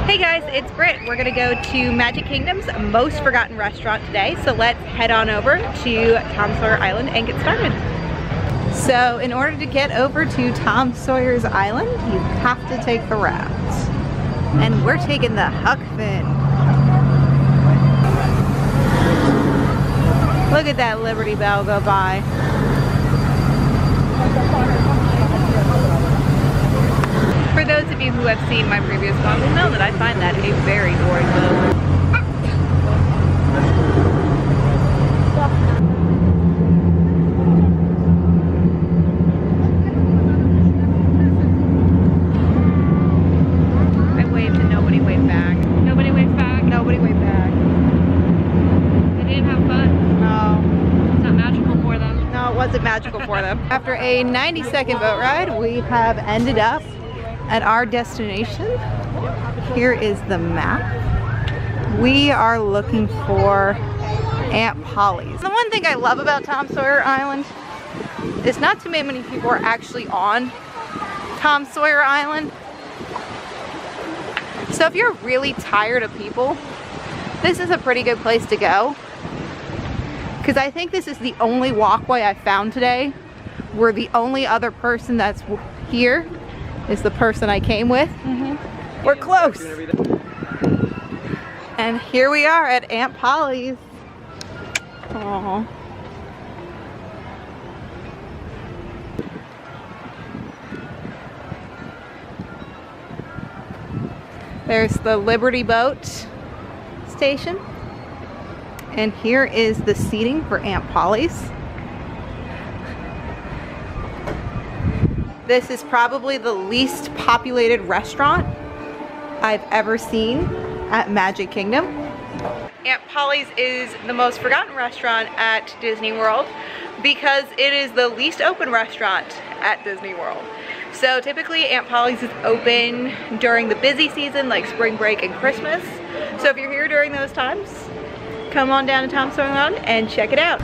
Hey guys, it's Britt. We're gonna go to Magic Kingdom's most forgotten restaurant today, so let's head on over to Tom Sawyer Island and get started. So in order to get over to Tom Sawyer's Island, you have to take the raft. And we're taking the Huck Finn. Look at that Liberty Bell go by. For those of you who have seen my previous vlog will know that I find that a very boring boat. I waved and nobody waved back. Nobody waved back. Nobody waved back. They didn't have fun. No. It's not magical for them. No, it wasn't magical for them. After a 90-second boat ride, we have ended up at our destination. Here is the map. We are looking for Aunt Polly's. The one thing I love about Tom Sawyer Island is not too many people are actually on Tom Sawyer Island. So if you're really tired of people, this is a pretty good place to go. Because I think this is the only walkway I found today where the only other person that's here is the person I came with. We're close. And here we are at Aunt Polly's. Aww. There's the Liberty Boat station. And here is the seating for Aunt Polly's. This is probably the least populated restaurant I've ever seen at Magic Kingdom. Aunt Polly's is the most forgotten restaurant at Disney World because it is the least open restaurant at Disney World. So typically Aunt Polly's is open during the busy season like spring break and Christmas. So if you're here during those times, come on down to Tom Sawyer Island and check it out.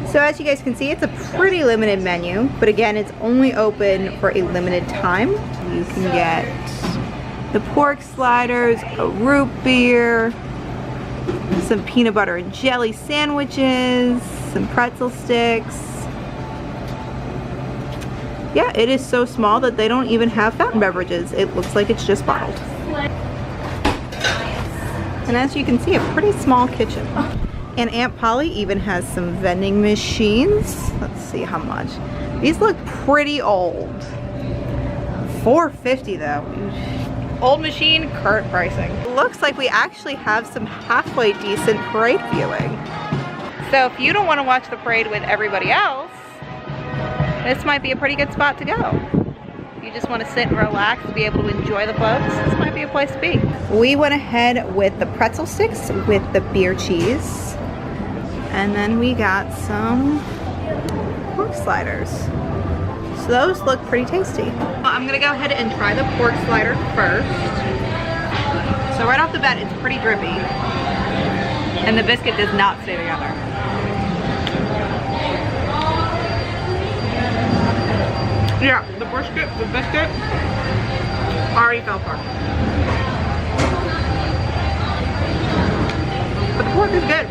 So as you guys can see, it's a pretty limited menu, but again, it's only open for a limited time. You can get the pork sliders, a root beer, some peanut butter and jelly sandwiches, some pretzel sticks. Yeah, it is so small that they don't even have fountain beverages. It looks like it's just bottled. And as you can see, a pretty small kitchen. And Aunt Polly even has some vending machines. Let's see how much. These look pretty old. $4.50 though. Old machine, current pricing. Looks like we actually have some halfway decent parade viewing. So if you don't want to watch the parade with everybody else, this might be a pretty good spot to go. You just want to sit and relax and be able to enjoy the floats, this might be a place to be. We went ahead with the pretzel sticks with the beer cheese. And then we got some pork sliders. So those look pretty tasty. I'm gonna go ahead and try the pork slider first. So right off the bat, it's pretty drippy. And the biscuit does not stay together. Yeah, the biscuit already fell apart. But the pork is good.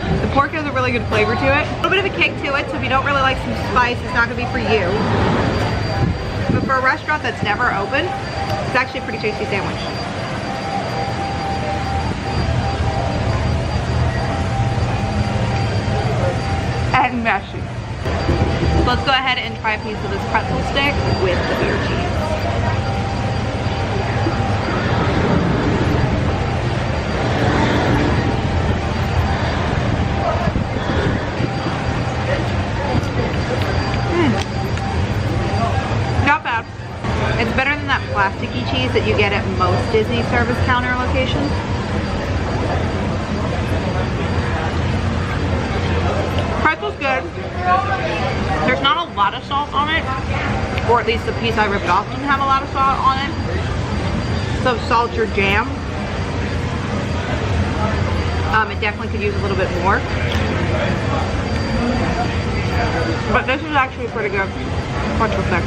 The pork has a really good flavor to it. A little bit of a kick to it, so if you don't really like some spice, it's not gonna be for you. But for a restaurant that's never open, it's actually a pretty tasty sandwich. And messy. Let's go ahead and try a piece of this pretzel stick with the beer cheese. Not bad. It's better than that plasticky cheese that you get at most Disney service counter locations. Pretzel's good. There's not a lot of salt on it, or at least the piece I ripped off didn't have a lot of salt on it. So salt your jam. It definitely could use a little bit more. But this is actually pretty good. Pretzel stick.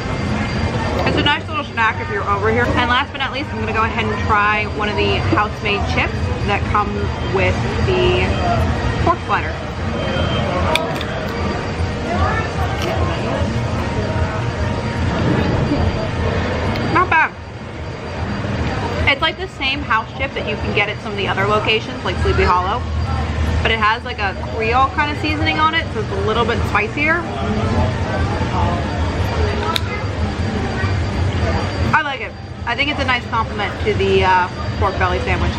It's a nice little snack if you're over here. And last but not least, I'm gonna go ahead and try one of the house-made chips that come with the pork slider. Not bad. It's like the same house chip that you can get at some of the other locations, like Sleepy Hollow. But it has like a Creole kind of seasoning on it, so it's a little bit spicier. I like it. I think it's a nice compliment to the pork belly sandwich.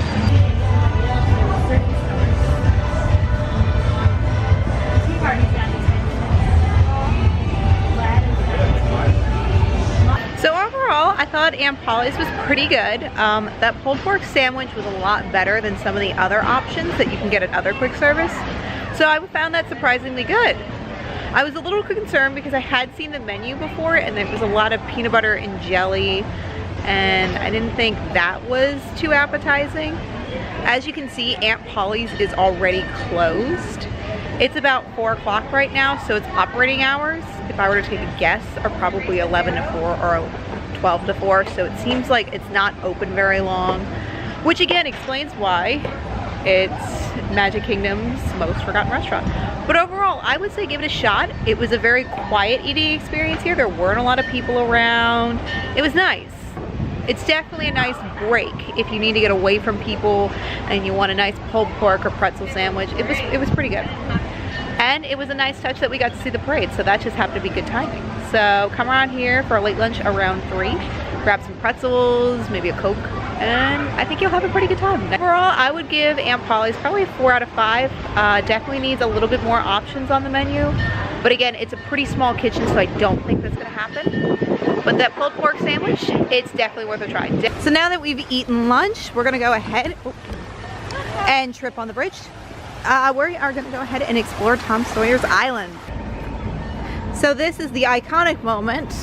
So overall, I thought Aunt Polly's was pretty good. That pulled pork sandwich was a lot better than some of the other options that you can get at other quick service. So I found that surprisingly good. I was a little concerned because I had seen the menu before and there was a lot of peanut butter and jelly, and I didn't think that was too appetizing. As you can see, Aunt Polly's is already closed. It's about 4 o'clock right now, so its operating hours, if I were to take a guess, are probably 11 to 4 or 12 to 4, so it seems like it's not open very long, which again explains why it's Magic Kingdom's most forgotten restaurant. But overall, I would say give it a shot. It was a very quiet eating experience here. There weren't a lot of people around. It was nice. It's definitely a nice break if you need to get away from people and you want a nice pulled pork or pretzel sandwich. It was pretty good. And it was a nice touch that we got to see the parade, so that just happened to be good timing. So come around here for a late lunch around 3, grab some pretzels, maybe a Coke, and I think you'll have a pretty good time. Overall, I would give Aunt Polly's probably a 4 out of 5. Definitely needs a little bit more options on the menu. But again, it's a pretty small kitchen, so I don't think that's gonna happen. But that pulled pork sandwich, it's definitely worth a try. So now that we've eaten lunch, we're gonna go ahead and trip on the bridge. We are gonna go ahead and explore Tom Sawyer's Island. So this is the iconic moment,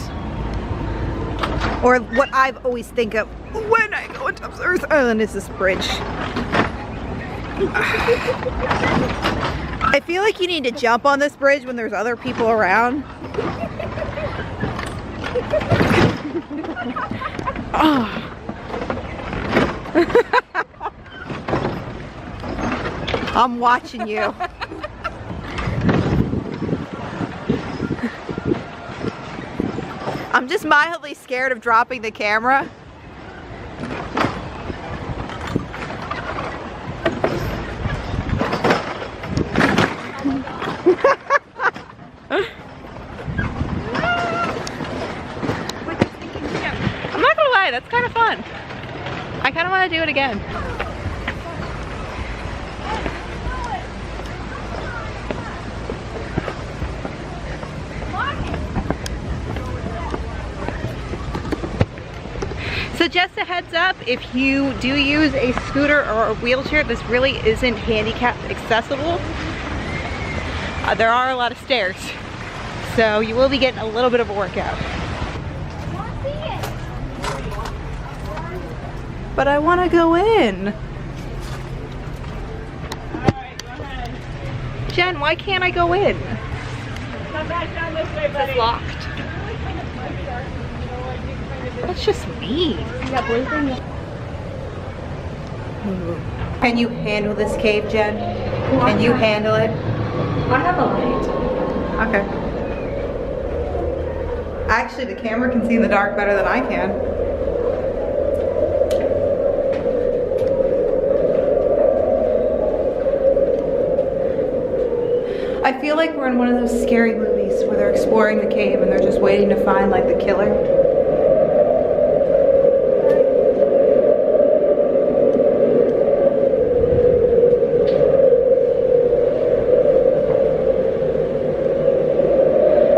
or what I've always think of when I go on Tom Sawyer's Island, is this bridge. I feel like you need to jump on this bridge when there's other people around. Oh. I'm watching you. I'm just mildly scared of dropping the camera. I'm not gonna lie, that's kind of fun. I kind of want to do it again. So just a heads up, if you do use a scooter or a wheelchair, this really isn't handicap accessible. There are a lot of stairs, so you will be getting a little bit of a workout. But I want to go in. Alright, go ahead. Jen, why can't I go in? Come back down this way, buddy. It's locked. That's just mean. Can you handle this cave, Jen? Can you handle it? I have a light. Okay. Actually, the camera can see in the dark better than I can. I feel like we're in one of those scary movies where they're exploring the cave and they're just waiting to find like the killer.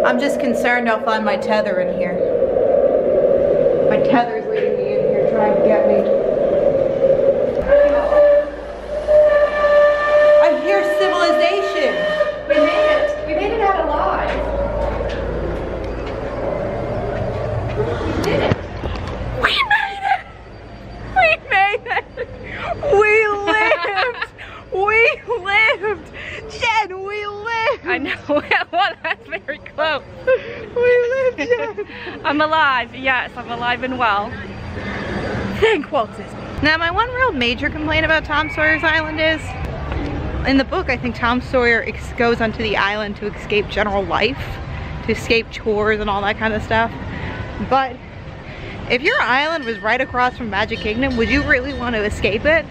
I'm just concerned I'll find my tether in here. My tether's leading me in here trying to get me. I hear civilization. We made it. We made it out alive. We did it. We made it! We made it! We lived! We lived! Jen, we lived! I know. Well, that's very close. We lived, Jen! alive, yes, I'm alive and well. Thank Walt Disney. Now, my one real major complaint about Tom Sawyer's Island is, in the book, I think Tom Sawyer goes onto the island to escape general life, to escape chores and all that kind of stuff. But if your island was right across from Magic Kingdom, would you really want to escape it?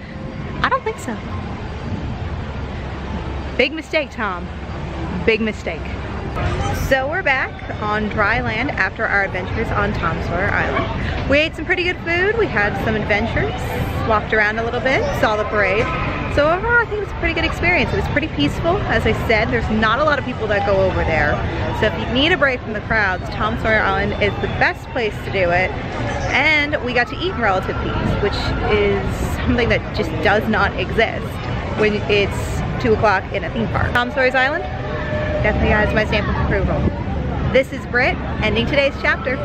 I don't think so. Big mistake, Tom. Big mistake. So we're back on dry land after our adventures on Tom Sawyer Island. We ate some pretty good food, we had some adventures, walked around a little bit, saw the parade. So overall, I think it was a pretty good experience. It was pretty peaceful. As I said, there's not a lot of people that go over there. So if you need a break from the crowds, Tom Sawyer Island is the best place to do it. And we got to eat in relative peace, which is something that just does not exist when it's 2 o'clock in a theme park. Tom Sawyer's Island definitely has my stamp of approval. This is Britt, ending today's chapter.